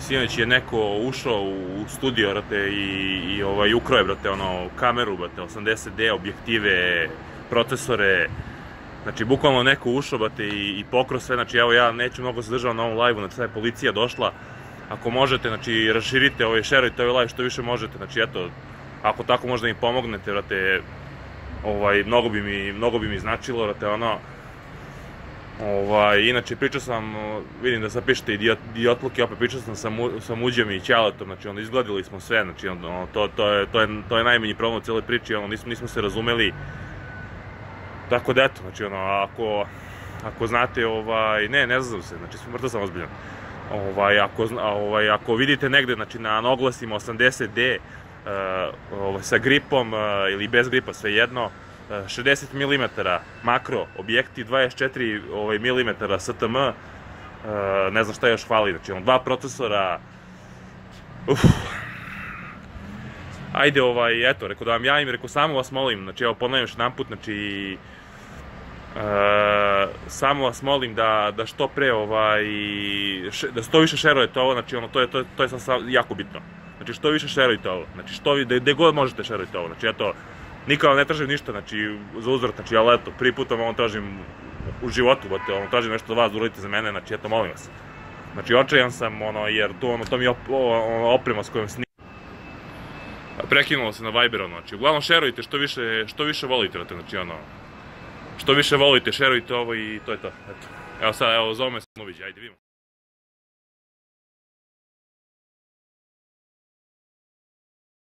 Sinoć je neko ušao u studio, brate, i ukrao je, brate, kameru, brate, 80D, objektive, procesore. Znači, bukvalno neko ušao, brate, i pokrao sve. Znači, evo, ja neću mnogo se držati na ovom live-u, znači, sad je policija došla. Ako možete, znači, raširite, šerujte ovaj live što više možete, znači, eto, ako tako možda mi pomognete, brate, mnogo bi mi značilo, brate, inače, pričao sam, vidim da sad pišete idiotluke, opet pričao sam sa Muđom i Ćaletom, znači, izgladili smo sve, znači, to je najmanji problem u cijeloj priči, nismo se razumeli, tako da, eto, znači, ako znate, ne znam se, znači, mrtav sam ozbiljan, ako vidite negde, znači, na oglasima 80D, sa gripom ili bez gripa, svejedno, 60 mm makro objektiv, 24 mm STM, ne znam šta još hvali, znači, dva procesora, ajde, eto, rekao da vam javim, rekao, samo vas molim, znači, evo, ponavljam još jedan put, znači, samo vas molim da što pre, da što više šerujete ovo, znači, to je sad jako bitno, znači, što više šerujete ovo, znači, gde god možete šerujete ovo, znači, eto, nikad vam ne tražim ništa, znači, za uzvrat, znači, ali eto, prvi put vam tražim u životu, tražim nešto od vas da uradite za mene, znači, eto, molim vas. Znači, očajan sam, jer to mi je oprema s kojom snimam. Prekinulo se na Viberu, znači, uglavnom šerujte što više volite, znači, što više volite, šerujte ovo i to je to, eto. Evo sad, evo, zove me Slunović, ajde, vidimo.